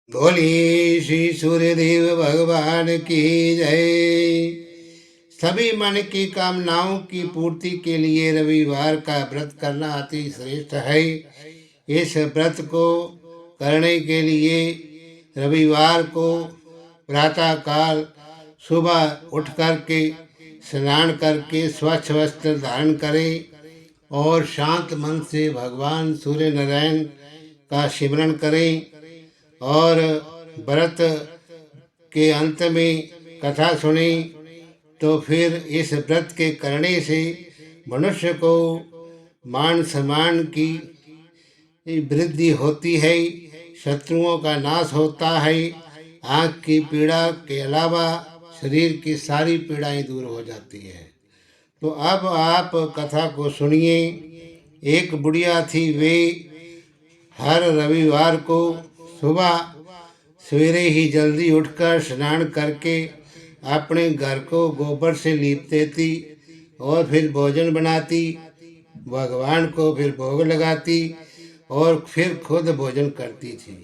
बोलिए श्री सूर्यदेव भगवान की जय। सभी मन की कामनाओं की पूर्ति के लिए रविवार का व्रत करना अति श्रेष्ठ है। इस व्रत को करने के लिए रविवार को प्रातः काल सुबह उठ करके स्नान करके स्वच्छ वस्त्र धारण करें और शांत मन से भगवान सूर्य नारायण का सिमरण करें और व्रत के अंत में कथा सुनी। तो फिर इस व्रत के करने से मनुष्य को मान सम्मान की वृद्धि होती है, शत्रुओं का नाश होता है, आँख की पीड़ा के अलावा शरीर की सारी पीड़ाएं दूर हो जाती है। तो अब आप कथा को सुनिए। एक बुढ़िया थी, वे हर रविवार को सुबह सवेरे ही जल्दी उठकर स्नान करके अपने घर को गोबर से लीपते थी और फिर भोजन बनाती, भगवान को फिर भोग लगाती और फिर खुद भोजन करती थी।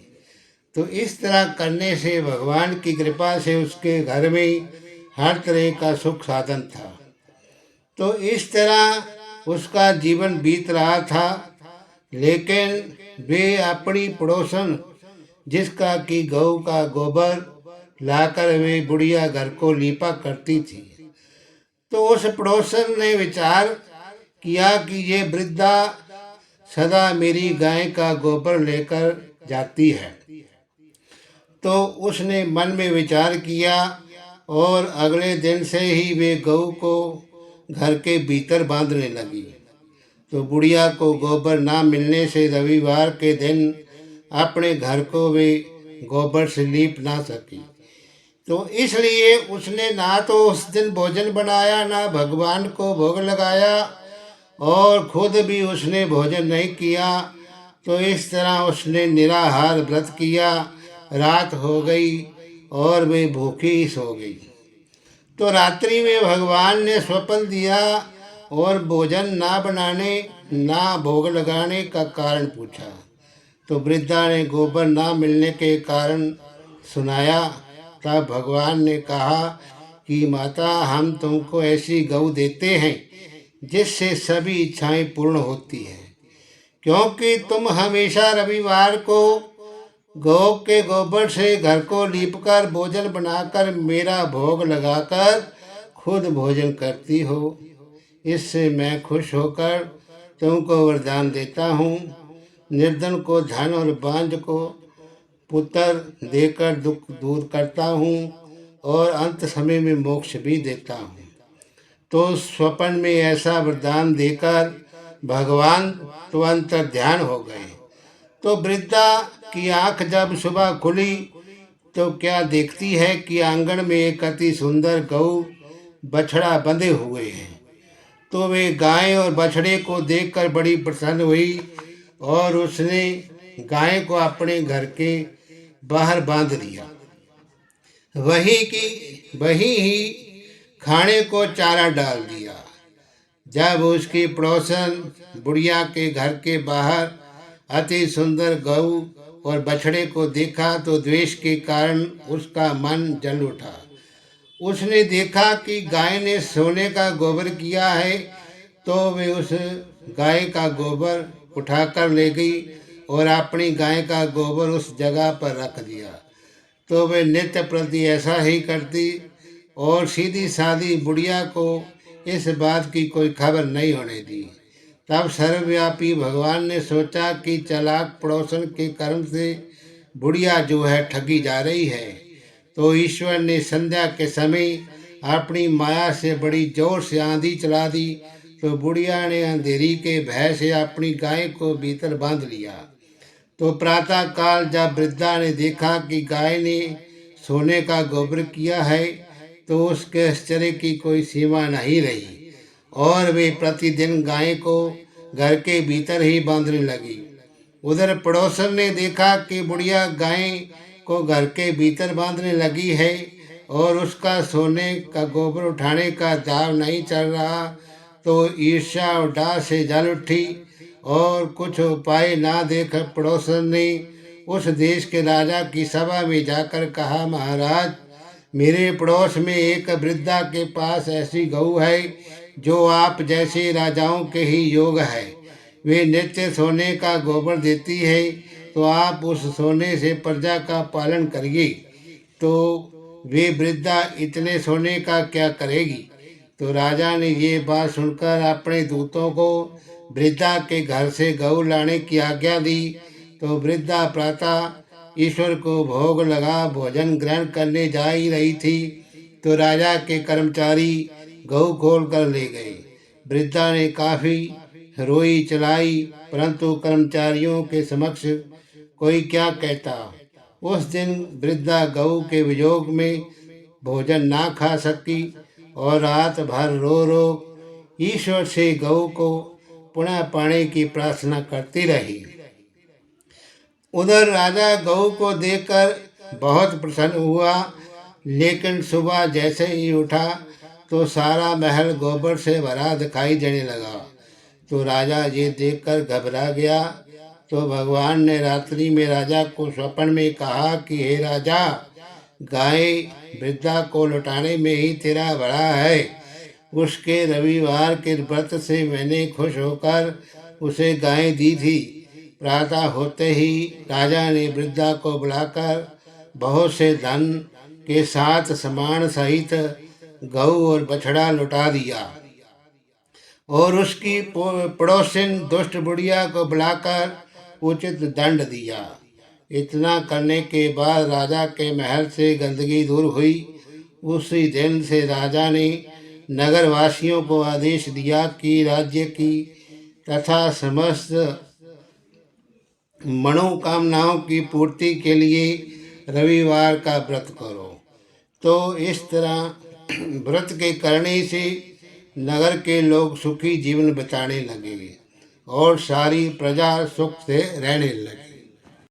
तो इस तरह करने से भगवान की कृपा से उसके घर में हर तरह का सुख साधन था। तो इस तरह उसका जीवन बीत रहा था। लेकिन वे अपनी पड़ोसन जिसका कि गऊ का गोबर लाकर वे बुढ़िया घर को लीपा करती थी, तो उस पड़ोसन ने विचार किया कि ये वृद्धा सदा मेरी गाय का गोबर लेकर जाती है। तो उसने मन में विचार किया और अगले दिन से ही वे गऊ को घर के भीतर बांधने लगी। तो बुढ़िया को गोबर ना मिलने से रविवार के दिन अपने घर को वे गोबर से लीप ना सकी। तो इसलिए उसने ना तो उस दिन भोजन बनाया, ना भगवान को भोग लगाया और खुद भी उसने भोजन नहीं किया। तो इस तरह उसने निराहार व्रत किया। रात हो गई और वे भूखी ही सो गई। तो रात्रि में भगवान ने स्वप्न दिया और भोजन ना बनाने ना भोग लगाने का कारण पूछा। तो वृद्धा ने गोबर ना मिलने के कारण सुनाया। तब भगवान ने कहा कि माता, हम तुमको ऐसी गऊ देते हैं जिससे सभी इच्छाएं पूर्ण होती हैं, क्योंकि तुम हमेशा रविवार को गौ के गोबर से घर को लीपकर भोजन बनाकर मेरा भोग लगाकर खुद भोजन करती हो। इससे मैं खुश होकर तुमको वरदान देता हूँ। निर्धन को धन और बांझ को पुत्र देकर दुख दूर करता हूँ और अंत समय में मोक्ष भी देता हूँ। तो स्वप्न में ऐसा वरदान देकर भगवान तुरंत ध्यान हो गए। तो वृद्धा की आंख जब सुबह खुली तो क्या देखती है कि आंगन में एक अति सुंदर गऊ बछड़ा बंधे हुए हैं। तो वे गाय और बछड़े को देखकर बड़ी प्रसन्न हुई और उसने गाय को अपने घर के बाहर बांध लिया। वही ही खाने को चारा डाल दिया। जब उसकी पड़ोसन बुढ़िया के घर के बाहर अति सुंदर गऊ और बछड़े को देखा तो द्वेष के कारण उसका मन जल उठा। उसने देखा कि गाय ने सोने का गोबर किया है, तो वे उस गाय का गोबर उठाकर ले गई और अपनी गाय का गोबर उस जगह पर रख दिया। तो वे नित्य प्रति ऐसा ही करती और सीधी सादी बुढ़िया को इस बात की कोई खबर नहीं होने दी। तब सर्वव्यापी भगवान ने सोचा कि चालाक पड़ोसन के कर्म से बुढ़िया जो है ठगी जा रही है। तो ईश्वर ने संध्या के समय अपनी माया से बड़ी जोर से आंधी चला दी। तो बुढ़िया ने अंधेरी के भय से अपनी गाय को भीतर बांध लिया। तो प्रातः काल जब वृद्धा ने देखा कि गाय ने सोने का गोबर किया है, तो उसके आश्चर्य की कोई सीमा नहीं रही और वे प्रतिदिन गाय को घर के भीतर ही बांधने लगी। उधर पड़ोसन ने देखा कि बुढ़िया गाय को घर के भीतर बांधने लगी है और उसका सोने का गोबर उठाने का दाव नहीं चल रहा। तो ईर्ष्या और डाह से जल उठी और कुछ उपाय ना देख पड़ोसन ने उस देश के राजा की सभा में जाकर कहा, महाराज, मेरे पड़ोस में एक वृद्धा के पास ऐसी गऊ है जो आप जैसे राजाओं के ही योग है। वे नित्य सोने का गोबर देती है, तो आप उस सोने से प्रजा का पालन करिए। तो वे वृद्धा इतने सोने का क्या करेगी? तो राजा ने ये बात सुनकर अपने दूतों को वृद्धा के घर से गऊ लाने की आज्ञा दी। तो वृद्धा प्रातः ईश्वर को भोग लगा भोजन ग्रहण करने जा ही रही थी, तो राजा के कर्मचारी गऊ खोल कर ले गए। वृद्धा ने काफी रोई चलाई, परंतु कर्मचारियों के समक्ष कोई क्या कहता। उस दिन वृद्धा गऊ के वियोग में भोजन ना खा सकी और रात भर रो रो ईश्वर से गऊ को पुनः पाने की प्रार्थना करती रही। उधर राजा गऊ को देखकर बहुत प्रसन्न हुआ, लेकिन सुबह जैसे ही उठा तो सारा महल गोबर से भरा दिखाई देने लगा। तो राजा ये देखकर घबरा गया। तो भगवान ने रात्रि में राजा को स्वप्न में कहा कि हे राजा, गाय वृद्धा को लौटाने में ही तेरा बड़ा है। उसके रविवार के व्रत से मैंने खुश होकर उसे गाय दी थी। प्रातः होते ही राजा ने वृद्धा को बुलाकर बहुत से धन के साथ सामान सहित गऊ और बछड़ा लौटा दिया और उसकी पड़ोसिन दुष्ट बुढ़िया को बुलाकर उचित दंड दिया। इतना करने के बाद राजा के महल से गंदगी दूर हुई। उसी दिन से राजा ने नगरवासियों को आदेश दिया कि राज्य की तथा समस्त मनोकामनाओं की पूर्ति के लिए रविवार का व्रत करो। तो इस तरह व्रत के करने से नगर के लोग सुखी जीवन बिताने लगे और सारी प्रजा सुख से रहने लगी।